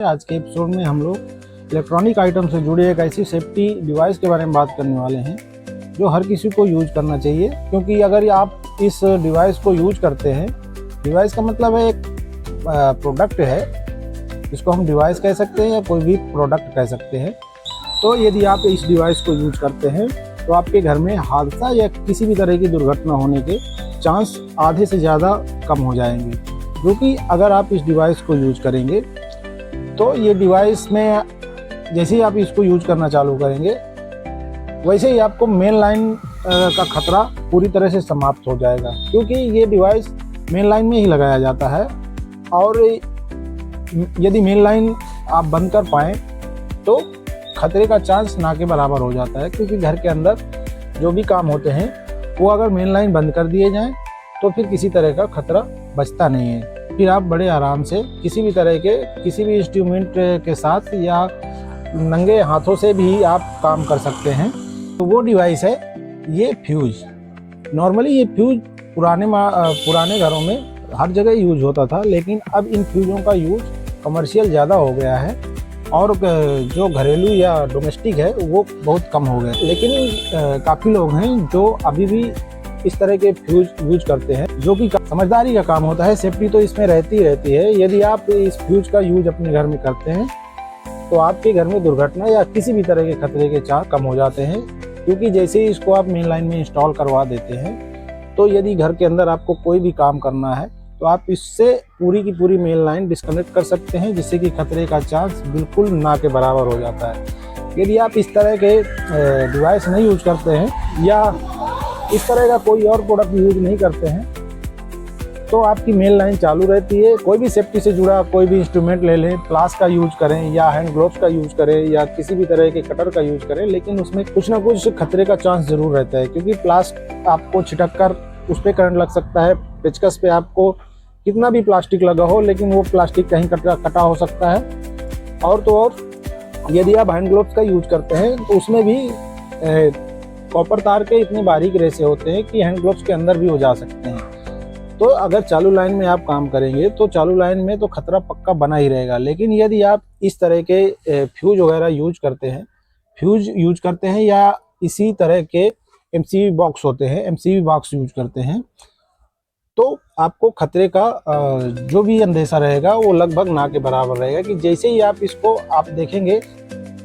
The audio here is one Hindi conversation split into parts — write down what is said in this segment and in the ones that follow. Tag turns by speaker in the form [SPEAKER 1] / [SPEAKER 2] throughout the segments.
[SPEAKER 1] आज के एपिसोड में हम लोग इलेक्ट्रॉनिक आइटम से जुड़े एक ऐसी सेफ्टी डिवाइस के बारे में बात करने वाले हैं जो हर किसी को यूज करना चाहिए, क्योंकि अगर आप इस डिवाइस को यूज करते हैं, डिवाइस का मतलब है एक प्रोडक्ट है, इसको हम डिवाइस कह सकते हैं या कोई भी प्रोडक्ट कह सकते हैं। तो यदि आप इस डिवाइस को यूज करते हैं तो आपके घर में हादसा या किसी भी तरह की दुर्घटना होने के चांस आधे से ज़्यादा कम हो जाएंगे, क्योंकि अगर आप इस डिवाइस को यूज करेंगे तो ये डिवाइस में जैसे ही आप इसको यूज करना चालू करेंगे वैसे ही आपको मेन लाइन का खतरा पूरी तरह से समाप्त हो जाएगा, क्योंकि ये डिवाइस मेन लाइन में ही लगाया जाता है। और यदि मेन लाइन आप बंद कर पाएँ तो खतरे का चांस ना के बराबर हो जाता है, क्योंकि घर के अंदर जो भी काम होते हैं वो अगर मेन लाइन बंद कर दिए जाएँ तो फिर किसी तरह का खतरा बचता नहीं है। फिर आप बड़े आराम से किसी भी तरह के किसी भी इंस्ट्रूमेंट के साथ या नंगे हाथों से भी आप काम कर सकते हैं। तो वो डिवाइस है ये फ्यूज। नॉर्मली ये फ्यूज पुराने घरों में हर जगह यूज होता था, लेकिन अब इन फ्यूजों का यूज कमर्शियल ज़्यादा हो गया है और जो घरेलू या डोमेस्टिक है वो बहुत कम हो गए। लेकिन काफ़ी लोग हैं जो अभी भी इस तरह के फ्यूज यूज करते हैं, जो कि समझदारी का काम होता है। सेफ्टी तो इसमें रहती है। यदि आप इस फ्यूज का यूज अपने घर में करते हैं तो आपके घर में दुर्घटना या किसी भी तरह के खतरे के चांस कम हो जाते हैं, क्योंकि जैसे ही इसको आप मेन लाइन में इंस्टॉल करवा देते हैं तो यदि घर के अंदर आपको कोई भी काम करना है तो आप इससे पूरी की पूरी मेन लाइन डिस्कनेक्ट कर सकते हैं, जिससे कि खतरे का चांस बिल्कुल ना के बराबर हो जाता है। यदि आप इस तरह के डिवाइस नहीं यूज करते हैं या इस तरह का कोई और प्रोडक्ट यूज नहीं करते हैं तो आपकी मेन लाइन चालू रहती है। कोई भी सेफ्टी से जुड़ा कोई भी इंस्ट्रूमेंट ले लें, प्लास का यूज करें या हैंड ग्लोव्स का यूज करें या किसी भी तरह के कटर का यूज करें, लेकिन उसमें कुछ ना कुछ खतरे का चांस जरूर रहता है, क्योंकि प्लास आपको छिटक कर उस पर करंट लग सकता है। पेचकस पे आपको कितना भी प्लास्टिक लगा हो लेकिन वो प्लास्टिक कहीं कटा हो सकता है। और तो और यदि आप हैंड ग्लोव्स का यूज करते हैं तो उसमें भी कॉपर तार के इतने बारीक रेसे होते हैं कि हैंड ग्लोव्स के अंदर भी हो जा सकते हैं। तो अगर चालू लाइन में आप काम करेंगे तो चालू लाइन में तो खतरा पक्का बना ही रहेगा। लेकिन यदि आप इस तरह के फ्यूज वगैरह यूज करते हैं या इसी तरह के एमसीबी बॉक्स होते हैं, एमसीबी बॉक्स यूज करते हैं, तो आपको खतरे का जो भी अंदेशा रहेगा वो लगभग ना के बराबर रहेगा। कि जैसे ही आप इसको देखेंगे,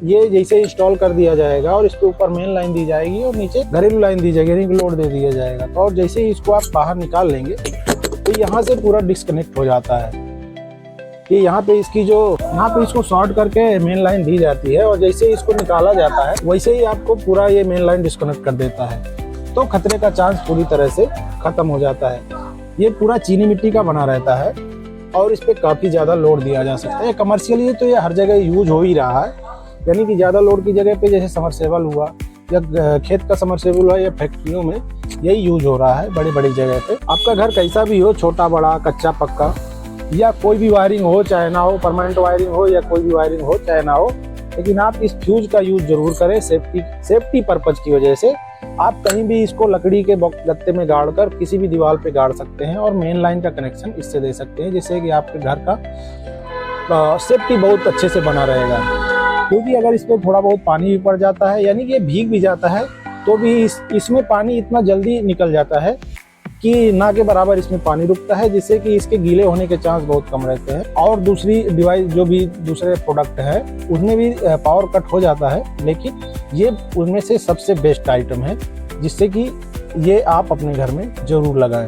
[SPEAKER 1] ये जैसे इंस्टॉल कर दिया जाएगा और इसके ऊपर मेन लाइन दी जाएगी और नीचे घरेलू लाइन दी जाएगी, रिंग लोड दे दिया जाएगा, तो और जैसे ही इसको आप बाहर निकाल लेंगे तो यहाँ से पूरा डिस्कनेक्ट हो जाता है। कि यहाँ पे इसको शॉर्ट करके मेन लाइन दी जाती है और जैसे ही इसको निकाला जाता है वैसे ही आपको पूरा ये मेन लाइन डिस्कनेक्ट कर देता है। तो खतरे का चांस पूरी तरह से खत्म हो जाता है। ये पूरा चीनी मिट्टी का बना रहता है और इस पे काफ़ी ज़्यादा लोड दिया जा सकता है। कमर्शियली तो ये हर जगह यूज हो ही रहा है, यानी कि ज़्यादा लोड की जगह पे जैसे समरसेबल हुआ या खेत का समरसेबल हुआ या फैक्ट्रियों में यही यूज हो रहा है बड़ी बड़ी जगह पे। आपका घर कैसा भी हो, छोटा बड़ा, कच्चा पक्का, या कोई भी वायरिंग हो चाहे ना हो, परमानेंट वायरिंग हो या कोई भी वायरिंग हो चाहे ना हो, लेकिन आप इस फ्यूज का यूज जरूर करें सेफ्टी पर्पज की वजह से। आप कहीं भी इसको लकड़ी के गत्ते में गाड़ कर किसी भी दीवार पे गाड़ सकते हैं और मेन लाइन का कनेक्शन इससे दे सकते हैं, जिससे कि आपके घर का सेफ्टी बहुत अच्छे से बना रहेगा। क्योंकि अगर इस पर थोड़ा बहुत पानी भी पड़ जाता है, यानी कि ये भीग भी जाता है, तो भी इसमें पानी इतना जल्दी निकल जाता है कि ना के बराबर इसमें पानी रुकता है, जिससे कि इसके गीले होने के चांस बहुत कम रहते हैं। और दूसरी डिवाइस जो भी दूसरे प्रोडक्ट है उसमें भी पावर कट हो जाता है, लेकिन ये उनमें से सबसे बेस्ट आइटम है, जिससे कि ये आप अपने घर में जरूर लगाएं।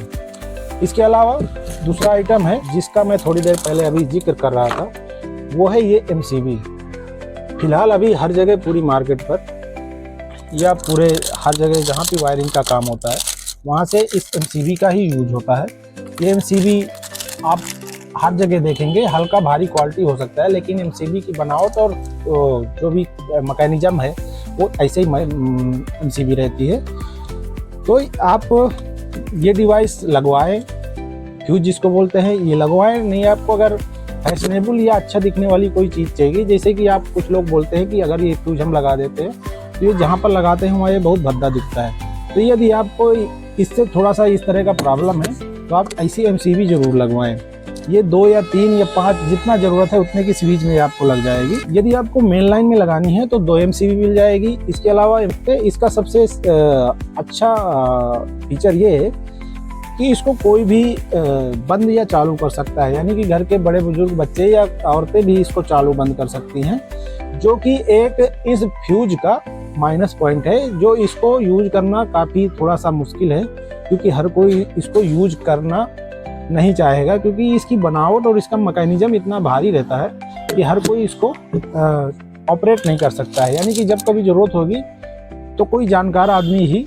[SPEAKER 1] इसके अलावा दूसरा आइटम है जिसका मैं थोड़ी देर पहले अभी जिक्र कर रहा था, वो है ये एमसीबी। फिलहाल अभी हर जगह पूरी मार्केट पर या पूरे हर जगह जहाँ भी वायरिंग का काम होता है वहाँ से इस एमसीबी का ही यूज होता है। ये एमसीबी आप हर जगह देखेंगे, हल्का भारी क्वालिटी हो सकता है, लेकिन एमसीबी की बनावट और जो भी मैकेनिज्म है वो ऐसे ही एमसीबी रहती है। तो आप ये डिवाइस लगवाएं, फ्यूज जिसको बोलते हैं, ये लगवाएं। नहीं आपको अगर फैशनेबल या अच्छा दिखने वाली कोई चीज़ चाहिए, जैसे कि आप कुछ लोग बोलते हैं कि अगर ये फ्यूज हम लगा देते हैं तो ये जहाँ पर लगाते हैं वहाँ ये बहुत भद्दा दिखता है। तो यदि आपको इससे थोड़ा सा इस तरह का प्रॉब्लम है तो आप ऐसी एमसीबी जरूर लगवाएं। ये 2 या 3 या 5 जितना ज़रूरत है उतने की स्विच में आपको लग जाएगी। यदि आपको मेन लाइन में लगानी है तो 2 MCV मिल जाएगी। इसके अलावा इसका सबसे अच्छा फीचर ये है कि इसको कोई भी बंद या चालू कर सकता है, यानी कि घर के बड़े बुजुर्ग, बच्चे या औरतें भी इसको चालू बंद कर सकती हैं, जो कि एक इस फ्यूज का माइनस पॉइंट है, जो इसको यूज करना काफ़ी थोड़ा सा मुश्किल है, क्योंकि हर कोई इसको यूज करना नहीं चाहेगा, क्योंकि इसकी बनावट और इसका मैकेनिज्म इतना भारी रहता है कि हर कोई इसको ऑपरेट नहीं कर सकता है। यानी कि जब कभी ज़रूरत होगी तो कोई जानकार आदमी ही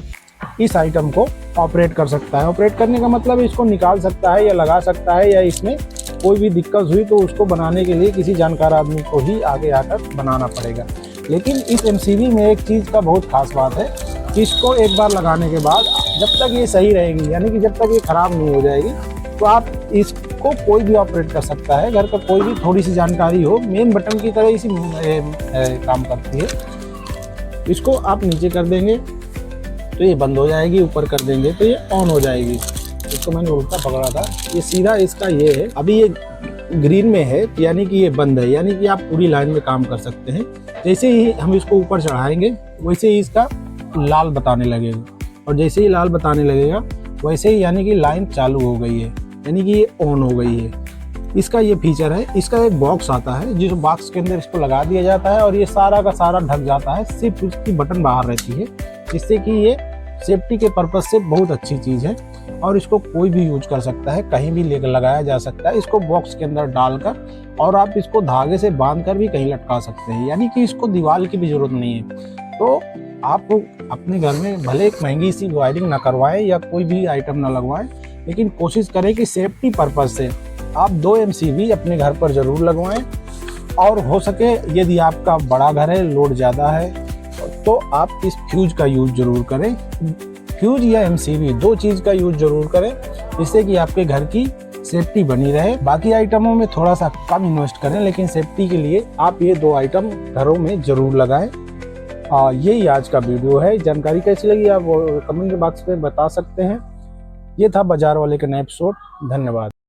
[SPEAKER 1] इस आइटम को ऑपरेट कर सकता है। ऑपरेट करने का मतलब इसको निकाल सकता है या लगा सकता है, या इसमें कोई भी दिक्कत हुई तो उसको बनाने के लिए किसी जानकार आदमी को ही आगे आकर बनाना पड़ेगा। लेकिन इस MCV में एक चीज़ का बहुत खास बात है कि इसको एक बार लगाने के बाद जब तक ये सही रहेगी, यानी कि जब तक ये ख़राब नहीं हो जाएगी, तो आप इसको कोई भी ऑपरेट कर सकता है। घर का कोई भी थोड़ी सी जानकारी हो, मेन बटन की तरह इसी काम करती है। इसको आप नीचे कर देंगे तो ये बंद हो जाएगी, ऊपर कर देंगे तो ये ऑन हो जाएगी। इसको मैंने उल्टा पकड़ा था, ये सीधा इसका ये है। अभी ये ग्रीन में है, यानी कि ये बंद है, यानी कि आप पूरी लाइन में काम कर सकते हैं। जैसे ही हम इसको ऊपर चढ़ाएंगे वैसे ही इसका लाल बताने लगेगा, और जैसे ही लाल बताने लगेगा वैसे ही यानी कि लाइन चालू हो गई है, यानी कि ये ऑन हो गई है। इसका ये फीचर है। इसका एक बॉक्स आता है, जिस बॉक्स के अंदर इसको लगा दिया जाता है और ये सारा का सारा ढक जाता है, सिर्फ इसकी बटन बाहर रहती है, जिससे कि ये सेफ्टी के पर्पज से बहुत अच्छी चीज़ है और इसको कोई भी यूज कर सकता है, कहीं भी लेकर लगाया जा सकता है इसको बॉक्स के अंदर डालकर, और आप इसको धागे से बांधकर भी कहीं लटका सकते हैं, यानी कि इसको दीवार की भी जरूरत नहीं है। तो आप अपने घर में भले एक महंगी सी वायरिंग ना करवाएं या कोई भी आइटम ना लगवाएं, लेकिन कोशिश करें कि सेफ्टी पर्पज से आप 2 MCV अपने घर पर ज़रूर लगवाएं। और हो सके यदि आपका बड़ा घर है, लोड ज़्यादा है, तो आप इस फ्यूज का यूज जरूर करें। फ्यूज या MCV 2 चीज़ का यूज जरूर करें, जिससे कि आपके घर की सेफ्टी बनी रहे। बाकी आइटमों में थोड़ा सा कम इन्वेस्ट करें, लेकिन सेफ्टी के लिए आप ये 2 आइटम घरों में जरूर लगाएं। यही आज का वीडियो है। जानकारी कैसी लगी आप कमेंट बॉक्स में बता सकते हैं। ये था बाजार वाले का नया एपिसोड। धन्यवाद।